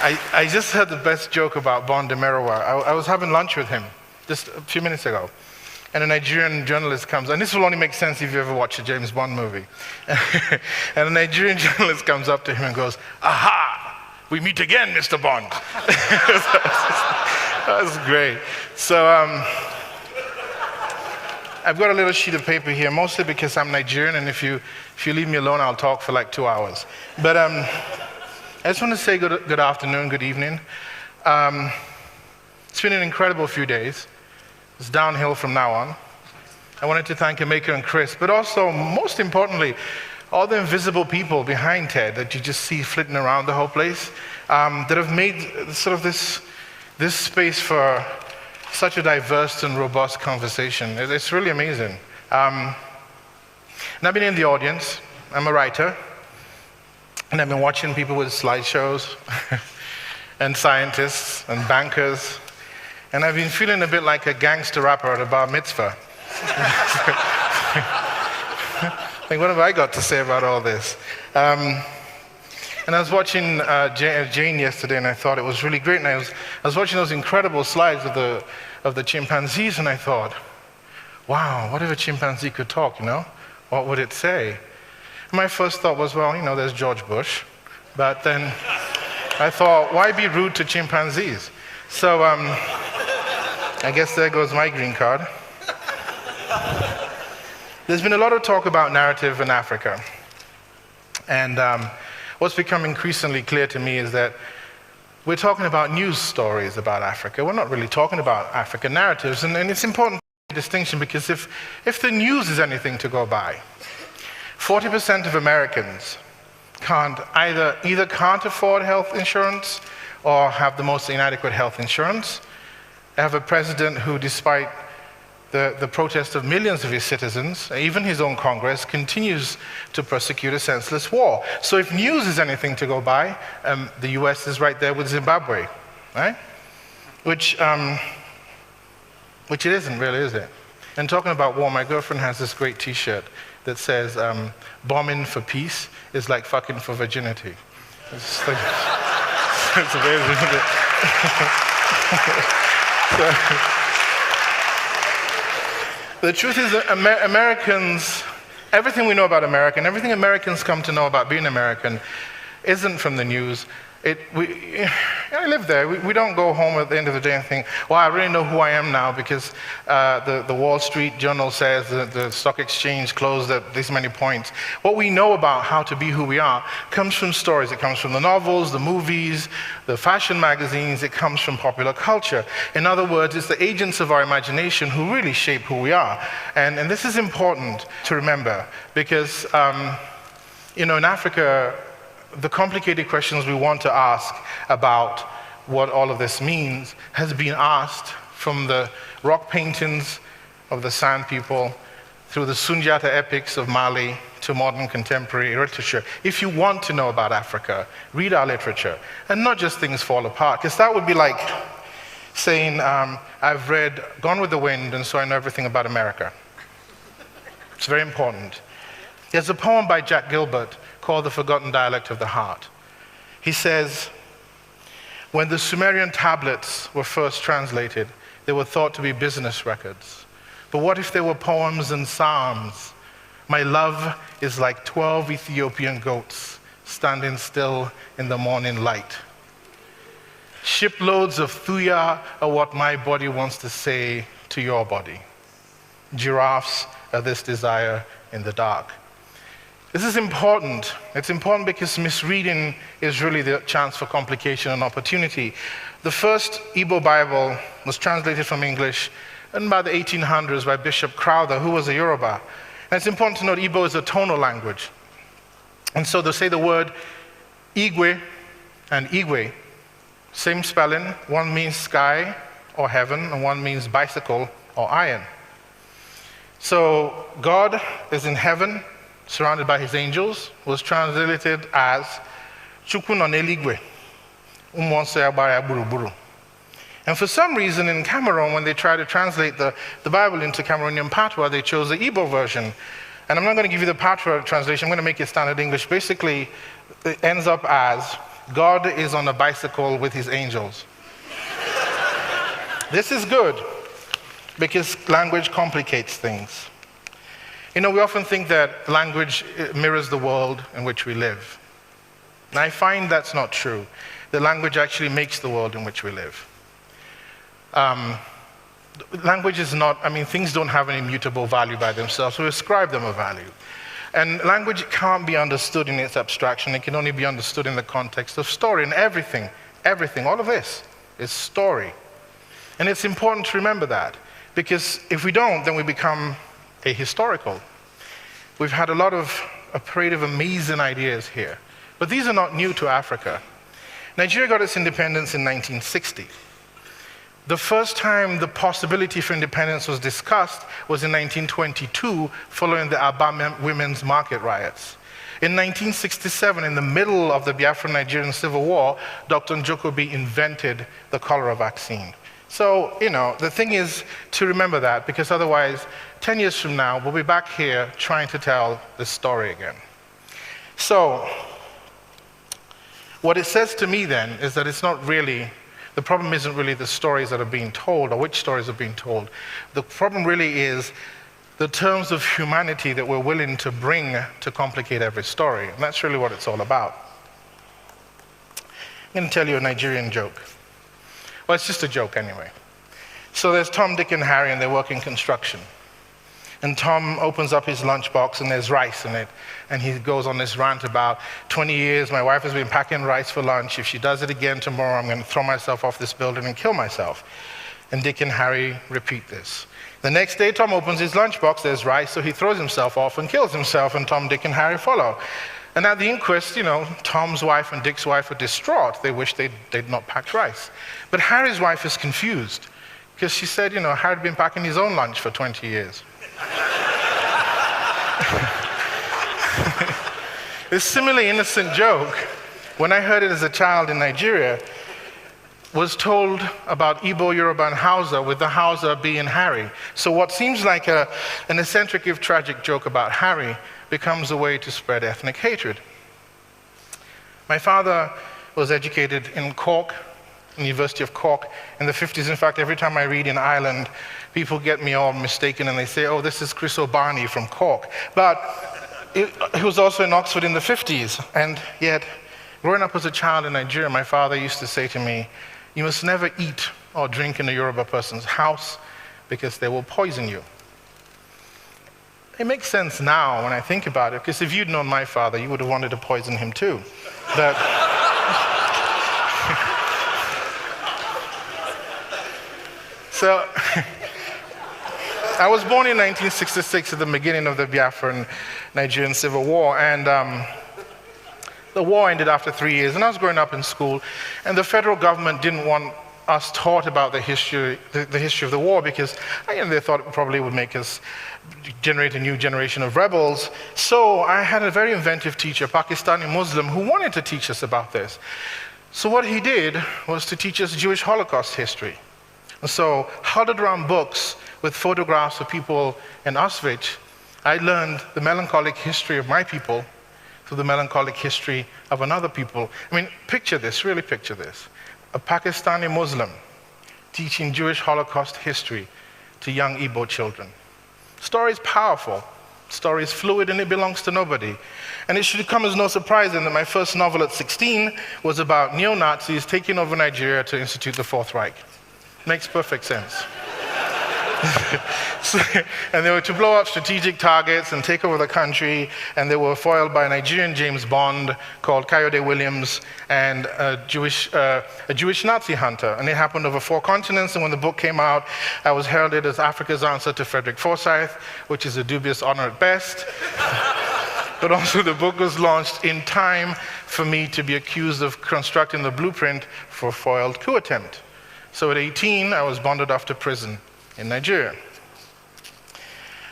I just heard the best joke about Bon de Merowa. I was having lunch with him just a few minutes ago. And a Nigerian journalist comes, and this will only make sense if you ever watch a James Bond movie. And a Nigerian journalist comes up to him and goes, "Aha, we meet again, Mr. Bond." That was great. So I've got a little sheet of paper here, mostly because I'm Nigerian, and if you leave me alone, I'll talk for like 2 hours. But I just want to say good afternoon, good evening. It's been an incredible few days. It's downhill from now on. I wanted to thank Emeka and Chris, but also, most importantly, all the invisible people behind TED that you just see flitting around the whole place, that have made sort of this space for such a diverse and robust conversation. It's really amazing. And I've been in the audience. I'm a writer, and I've been watching people with slideshows and scientists and bankers. And I've been feeling a bit like a gangster rapper at a bar mitzvah. Like, what have I got to say about all this? And I was watching Jane yesterday, and I thought it was really great. And I was watching those incredible slides of the chimpanzees, and I thought, wow, what if a chimpanzee could talk, you know? What would it say? And my first thought was, well, you know, there's George Bush. But then I thought, why be rude to chimpanzees? So I guess there goes my green card. There's been a lot of talk about narrative in Africa. And what's become increasingly clear to me is that we're talking about news stories about Africa. We're not really talking about African narratives. And it's important to make a distinction, because if the news is anything to go by, 40% of Americans either can't afford health insurance or have the most inadequate health insurance. I have a president who, despite the protest of millions of his citizens, even his own Congress, continues to persecute a senseless war. So if news is anything to go by, the US is right there with Zimbabwe, right? Which it isn't really, is it? And talking about war, my girlfriend has this great T-shirt that says, bombing for peace is like fucking for virginity. It's like, it's amazing, isn't it? The truth is that Americans, everything we know about America, and everything Americans come to know about being American, isn't from the news. I live there. We don't go home at the end of the day and think, well, I really know who I am now because the Wall Street Journal says that the stock exchange closed at this many points. What we know about how to be who we are comes from stories. It comes from the novels, the movies, the fashion magazines. It comes from popular culture. In other words, it's the agents of our imagination who really shape who we are. And this is important to remember because, in Africa, the complicated questions we want to ask about what all of this means has been asked from the rock paintings of the Sand people, through the Sunjata epics of Mali, to modern contemporary literature. If you want to know about Africa, read our literature, and not just things fall apart, because that would be like saying, I've read Gone with the Wind, and so I know everything about America. It's very important. There's a poem by Jack Gilbert called The Forgotten Dialect of the Heart. He says, when the Sumerian tablets were first translated, they were thought to be business records. But what if they were poems and psalms? My love is like 12 Ethiopian goats standing still in the morning light. Shiploads of thuya are what my body wants to say to your body. Giraffes are this desire in the dark. This is important. It's important because misreading is really the chance for complication and opportunity. The first Igbo Bible was translated from English in about the 1800s by Bishop Crowther, who was a Yoruba. And it's important to note Igbo is a tonal language. And so they'll say the word Igwe and Igwe, same spelling. One means sky or heaven, and one means bicycle or iron. So God is in heaven, surrounded by his angels, was translated as Chukwu no n'eluigwe, ụmụ nsọ ya gbara ya gburugburu. And for some reason in Cameroon, when they tried to translate the Bible into Cameroonian patois, they chose the Igbo version. And I'm not going to give you the patois translation, I'm going to make it standard English. Basically, it ends up as, God is on a bicycle with his angels. This is good because language complicates things. You know, we often think that language mirrors the world in which we live. And I find that's not true. The language actually makes the world in which we live. Language is not, things don't have any mutable value by themselves, so we ascribe them a value. And language can't be understood in its abstraction. It can only be understood in the context of story. And everything, all of this is story. And it's important to remember that, because if we don't, then we become ahistorical. We've had a lot of a parade of amazing ideas here. But these are not new to Africa. Nigeria got its independence in 1960. The first time the possibility for independence was discussed was in 1922, following the Aba women's market riots. In 1967, in the middle of the Biafran-Nigerian Civil War, Dr. Njokobi invented the cholera vaccine. So, the thing is to remember that, because otherwise, 10 years from now, we'll be back here trying to tell this story again. So, what it says to me then is that the problem isn't really the stories that are being told or which stories are being told. The problem really is the terms of humanity that we're willing to bring to complicate every story. And that's really what it's all about. I'm going to tell you a Nigerian joke. Well, it's just a joke anyway. So there's Tom, Dick, and Harry, and they work in construction. And Tom opens up his lunchbox, and there's rice in it. And he goes on this rant about 20 years, my wife has been packing rice for lunch. If she does it again tomorrow, I'm going to throw myself off this building and kill myself. And Dick and Harry repeat this. The next day, Tom opens his lunchbox, there's rice, so he throws himself off and kills himself, and Tom, Dick, and Harry follow. And at the inquest, Tom's wife and Dick's wife are distraught. They wish they'd not packed rice. But Harry's wife is confused, because she said, Harry had been packing his own lunch for 20 years. This similarly innocent joke, when I heard it as a child in Nigeria, was told about Igbo, Yoruba, and Hausa, with the Hausa being Harry. So what seems like an eccentric if tragic joke about Harry becomes a way to spread ethnic hatred. My father was educated in Cork, in the University of Cork, in the 50s. In fact, every time I read in Ireland, people get me all mistaken and they say, oh, this is Chris Abani from Cork. But he was also in Oxford in the 50s. And yet, growing up as a child in Nigeria, my father used to say to me, you must never eat or drink in a Yoruba person's house because they will poison you. It makes sense now when I think about it, because if you'd known my father, you would have wanted to poison him too. But so, I was born in 1966 at the beginning of the Biafran Nigerian Civil War, and the war ended after 3 years, and I was growing up in school, and the federal government didn't want us taught about the history of the war, because they thought it probably would make us generate a new generation of rebels. So I had a very inventive teacher, a Pakistani Muslim, who wanted to teach us about this. So what he did was to teach us Jewish Holocaust history. And so, huddled around books with photographs of people in Auschwitz, I learned the melancholic history of my people through the melancholic history of another people. Picture this, really picture this. A Pakistani Muslim teaching Jewish Holocaust history to young Igbo children. Story is powerful, story is fluid, and it belongs to nobody. And it should come as no surprise then that my first novel at 16 was about neo-Nazis taking over Nigeria to institute the Fourth Reich. Makes perfect sense. And they were to blow up strategic targets and take over the country, and they were foiled by a Nigerian James Bond called Kayode Williams and a Jewish Nazi hunter. And it happened over 4 continents, and when the book came out, I was heralded as Africa's answer to Frederick Forsyth, which is a dubious honor at best. But also the book was launched in time for me to be accused of constructing the blueprint for a foiled coup attempt. So at 18, I was bonded off to prison in Nigeria.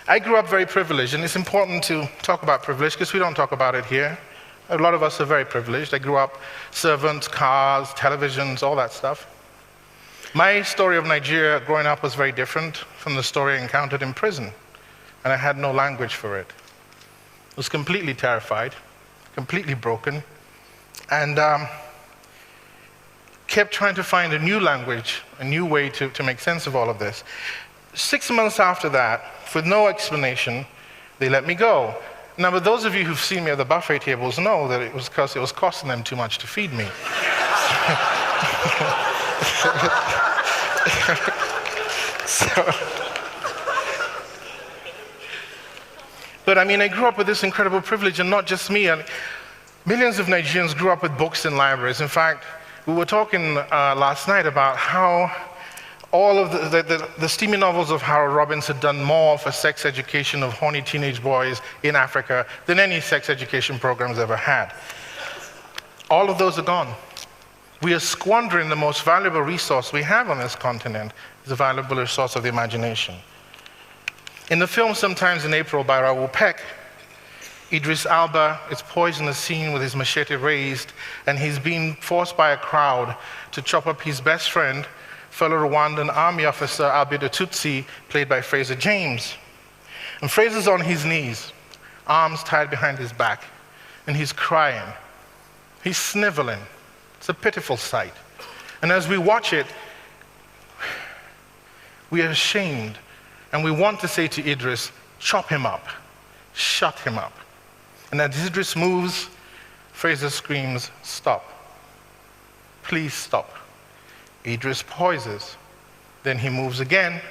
I grew up very privileged, and it's important to talk about privilege because we don't talk about it here. A lot of us are very privileged. I grew up servants, cars, televisions, all that stuff. My story of Nigeria growing up was very different from the story I encountered in prison, and I had no language for it. I was completely terrified, completely broken, and kept trying to find a new language, a new way to make sense of all of this. 6 months after that, with no explanation, they let me go. Now, but those of you who've seen me at the buffet tables know that it was because it was costing them too much to feed me. But I mean, I grew up with this incredible privilege, and not just me. And millions of Nigerians grew up with books in libraries. In fact, we were talking last night about how all of the steamy novels of Harold Robbins had done more for sex education of horny teenage boys in Africa than any sex education programs ever had. All of those are gone. We are squandering the most valuable resource we have on this continent, the valuable resource of the imagination. In the film Sometimes in April by Raoul Peck, Idris Elba is poised in a scene with his machete raised, and he's being forced by a crowd to chop up his best friend, fellow Rwandan army officer Albedo Tutsi, played by Fraser James. And Fraser's on his knees, arms tied behind his back, and he's crying. He's sniveling. It's a pitiful sight. And as we watch it, we are ashamed, and we want to say to Idris, chop him up, shut him up. And as Idris moves, Fraser screams, stop. Please stop. Idris pauses. Then he moves again,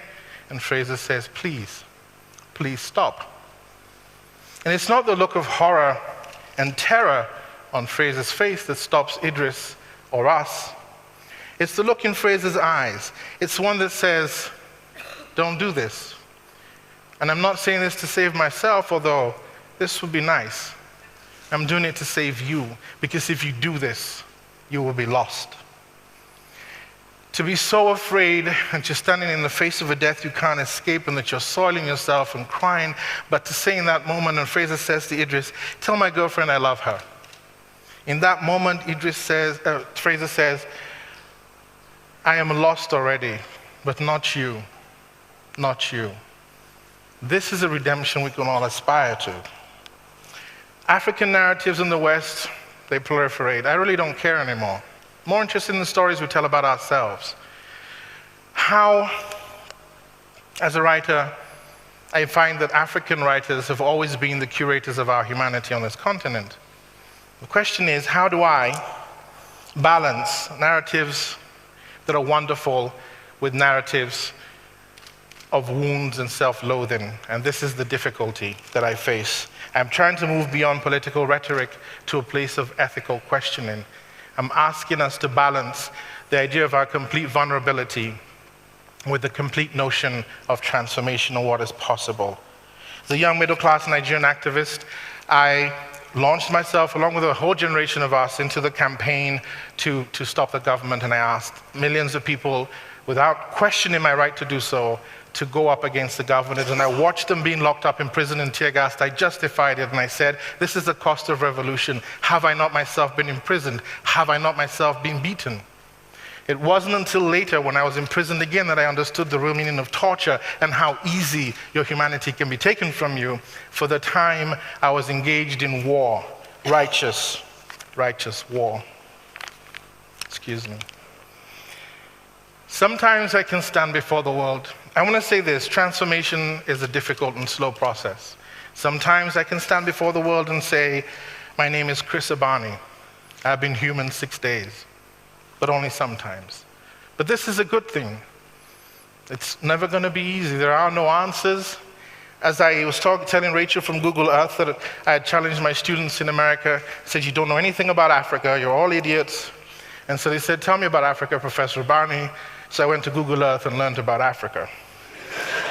and Fraser says, please, please stop. And it's not the look of horror and terror on Fraser's face that stops Idris or us. It's the look in Fraser's eyes. It's one that says, don't do this. And I'm not saying this to save myself, although this would be nice. I'm doing it to save you, because if you do this, you will be lost. To be so afraid that you're standing in the face of a death you can't escape and that you're soiling yourself and crying, but to say in that moment, and Fraser says to Idris, tell my girlfriend I love her. In that moment, Fraser says, I am lost already, but not you, not you. This is a redemption we can all aspire to. African narratives in the West, they proliferate. I really don't care anymore. More interested in the stories we tell about ourselves. How, as a writer, I find that African writers have always been the curators of our humanity on this continent. The question is, how do I balance narratives that are wonderful with narratives of wounds and self-loathing? And this is the difficulty that I face. I'm trying to move beyond political rhetoric to a place of ethical questioning. I'm asking us to balance the idea of our complete vulnerability with the complete notion of transformation and what is possible. As a young middle-class Nigerian activist, I launched myself, along with a whole generation of us, into the campaign to stop the government, and I asked millions of people, without questioning my right to do so, to go up against the government, and I watched them being locked up in prison and tear-gassed. I justified it, and I said, this is the cost of revolution. Have I not myself been imprisoned? Have I not myself been beaten? It wasn't until later, when I was imprisoned again, that I understood the real meaning of torture and how easy your humanity can be taken from you. For the time, I was engaged in war, righteous war. Excuse me. Sometimes I can stand before the world. I want to say this, transformation is a difficult and slow process. Sometimes I can stand before the world and say, my name is Chris Abani. I've been human 6 days, but only sometimes. But this is a good thing. It's never going to be easy. There are no answers. As I was telling Rachel from Google Earth that I had challenged my students in America, said, you don't know anything about Africa, you're all idiots. And so they said, tell me about Africa, Professor Abani. So I went to Google Earth and learned about Africa.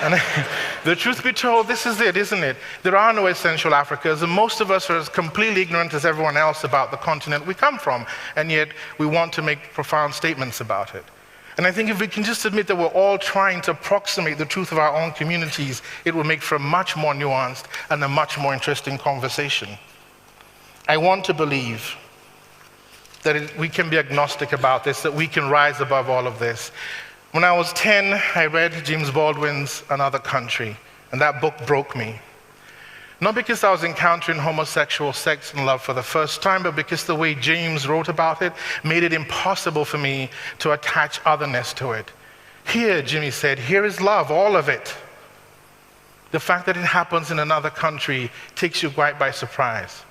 And the truth be told, this is it, isn't it? There are no essential Africas, and most of us are as completely ignorant as everyone else about the continent we come from, and yet we want to make profound statements about it. And I think if we can just admit that we're all trying to approximate the truth of our own communities, it will make for a much more nuanced and a much more interesting conversation. I want to believe that we can be agnostic about this, that we can rise above all of this. When I was 10, I read James Baldwin's Another Country, and that book broke me. Not because I was encountering homosexual sex and love for the first time, but because the way James wrote about it made it impossible for me to attach otherness to it. Here, Jimmy said, here is love, all of it. The fact that it happens in another country takes you quite by surprise.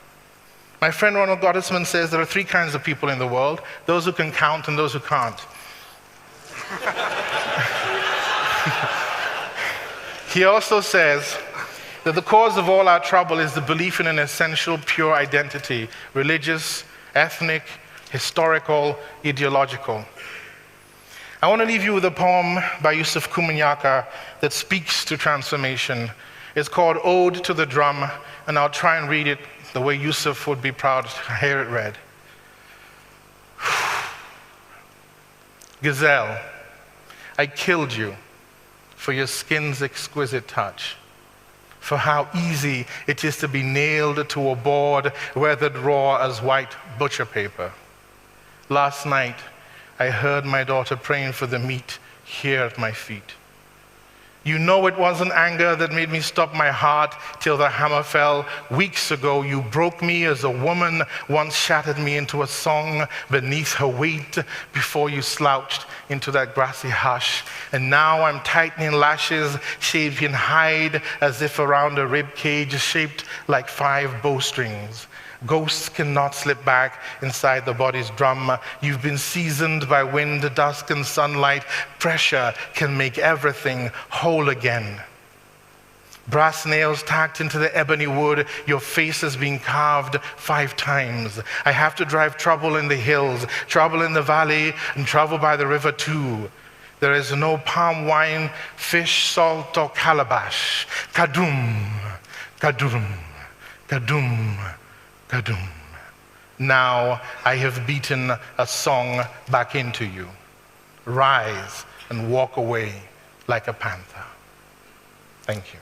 My friend Ronald Gottesman says there are 3 kinds of people in the world: those who can count and those who can't. He also says that the cause of all our trouble is the belief in an essential pure identity: religious, ethnic, historical, ideological. I want to leave you with a poem by Yusuf Kumunyaka that speaks to transformation. It's called Ode to the Drum, and I'll try and read it the way Yusuf would be proud to hear it read. Gazelle, I killed you for your skin's exquisite touch, for how easy it is to be nailed to a board weathered raw as white butcher paper. Last night, I heard my daughter praying for the meat here at my feet. You know it wasn't anger that made me stop my heart till the hammer fell. Weeks ago, you broke me as a woman once shattered me into a song beneath her weight before you slouched into that grassy hush. And now I'm tightening lashes, shaving hide as if around a rib cage shaped like 5 bowstrings. Ghosts cannot slip back inside the body's drum. You've been seasoned by wind, dust, and sunlight. Pressure can make everything whole again. Brass nails tacked into the ebony wood, your face has been carved 5 times. I have to drive trouble in the hills, trouble in the valley, and travel by the river too. There is no palm wine, fish, salt, or calabash. Kadum, kadum, kadum. Kadum. Now I have beaten a song back into you. Rise and walk away like a panther. Thank you.